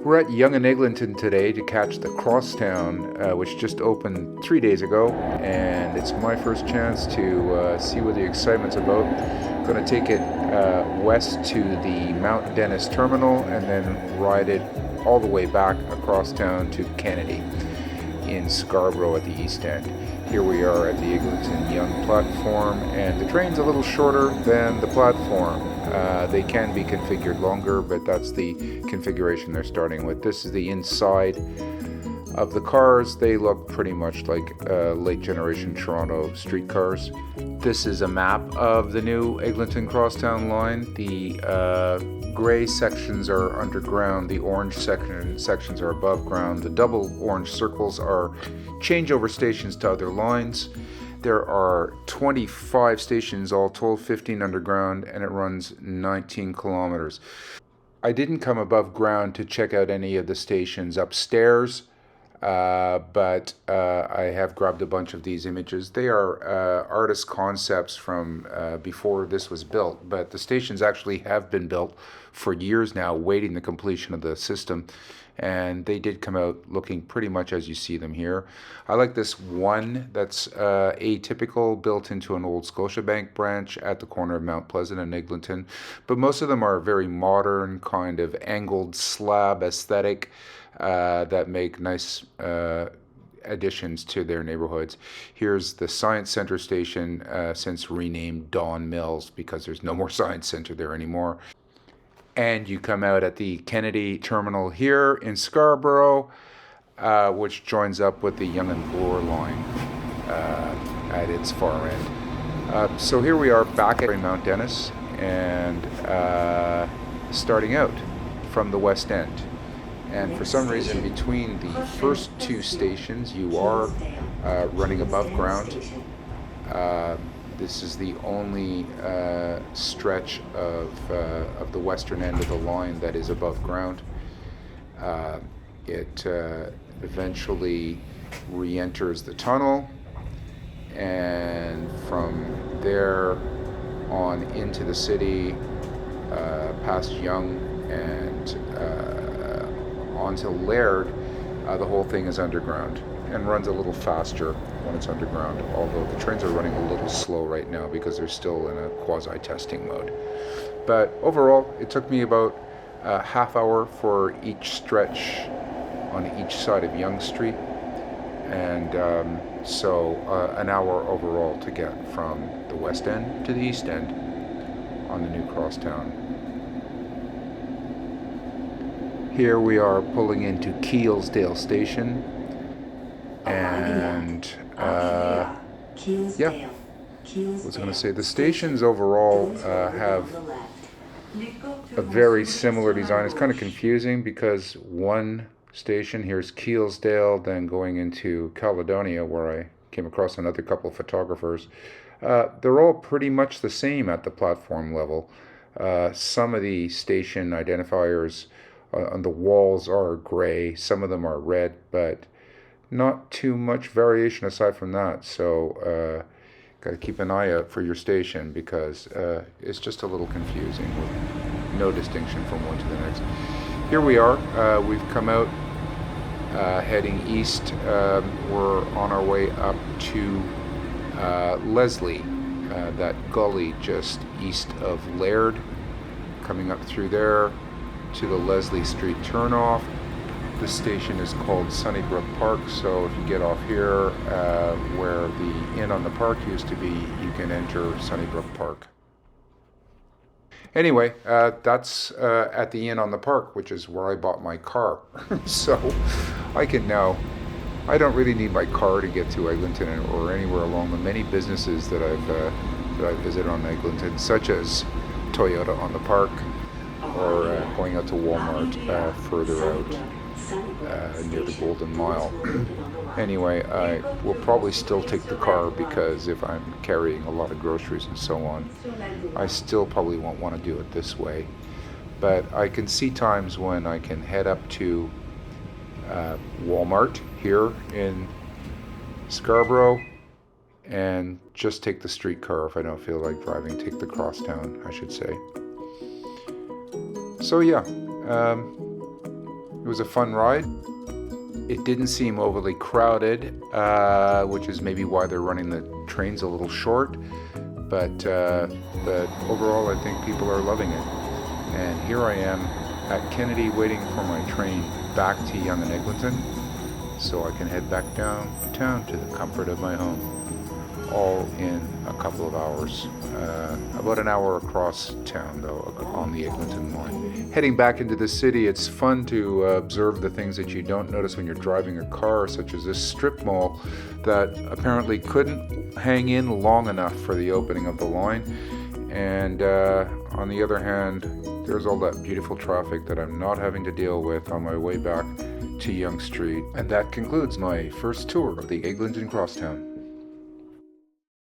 We're at Yonge and Eglinton today to catch the Crosstown, which just opened 3 days ago, and it's my first chance to see what the excitement's about. Going to take it west to the Mount Dennis terminal and then ride it all the way back across town to Kennedy in Scarborough at the east end. Here we are at the Eglinton Yonge platform, and the train's a little shorter than the platform. They can be configured longer, but that's the configuration they're starting with. This is the inside of the cars. They look pretty much like late generation Toronto streetcars. This is a map of the new Eglinton Crosstown line. The gray sections are underground, the orange sections are above ground. The double orange circles are changeover stations to other lines. There are 25 stations all told, 15 underground, and it runs 19 kilometers. I didn't come above ground to check out any of the stations upstairs, but I have grabbed a bunch of these images. They are artist concepts from before this was built, but the stations actually have been built for years now, waiting the completion of the system. And they did come out looking pretty much as you see them here. I like this one that's atypical, built into an old Scotiabank branch at the corner of Mount Pleasant and Eglinton. But most of them are very modern, kind of angled slab aesthetic that make nice additions to their neighborhoods. Here's the Science Center station, since renamed Don Mills because there's no more Science Center there anymore. And you come out at the Kennedy terminal here in Scarborough, which joins up with the Yonge and Bloor line at its far end. So here we are back at Mount Dennis and starting out from the west end. And for some reason, between the first two stations, you are running above ground. This is the only stretch of the western end of the line that is above ground. It eventually re-enters the tunnel, and from there on into the city, past Yonge and onto Laird, the whole thing is underground and runs a little faster when it's underground, although the trains are running a little slow right now because they're still in a quasi-testing mode. But overall, it took me about a half hour for each stretch on each side of Yonge Street, and so an hour overall to get from the west end to the east end on the new Crosstown. Here we are pulling into Keelsdale Station, and yeah, I was going to say the stations overall have a very similar design. It's kind of confusing because one station, here's Keelsdale, then going into Caledonia, where I came across another couple of photographers. They're all pretty much the same at the platform level. Some of the station identifiers on the walls are gray, some of them are red, but not too much variation aside from that. So got to keep an eye out for your station because it's just a little confusing with no distinction from one to the next. Here we are. We've come out heading east. We're on our way up to Leslie, that gully just east of Laird. Coming up through there to the Leslie Street turnoff. The station is called Sunnybrook Park, so if you get off here where the inn on the park used to be, you can enter Sunnybrook Park. Anyway, that's at the inn on the park, which is where I bought my car. So I can now, I don't really need my car to get to Eglinton or anywhere along the many businesses that I've visited on Eglinton, such as Toyota on the park, or going out to Walmart further out near the Golden Mile. Anyway, I will probably still take the car because if I'm carrying a lot of groceries and so on, I still probably won't want to do it this way. But I can see times when I can head up to Walmart here in Scarborough and just take the streetcar if I don't feel like driving, take the crosstown, I should say. So yeah, it was a fun ride. It didn't seem overly crowded, which is maybe why they're running the trains a little short. But overall, I think people are loving it. And here I am at Kennedy waiting for my train back to Yonge and Eglinton, so I can head back downtown to the comfort of my home, all in a couple of hours. About an hour across town, though, on the Eglinton line. Heading back into the city, it's fun to observe the things that you don't notice when you're driving a car, such as this strip mall that apparently couldn't hang in long enough for the opening of the line. And on the other hand, there's all that beautiful traffic that I'm not having to deal with on my way back to Yonge Street. And that concludes my first tour of the Eglinton Crosstown.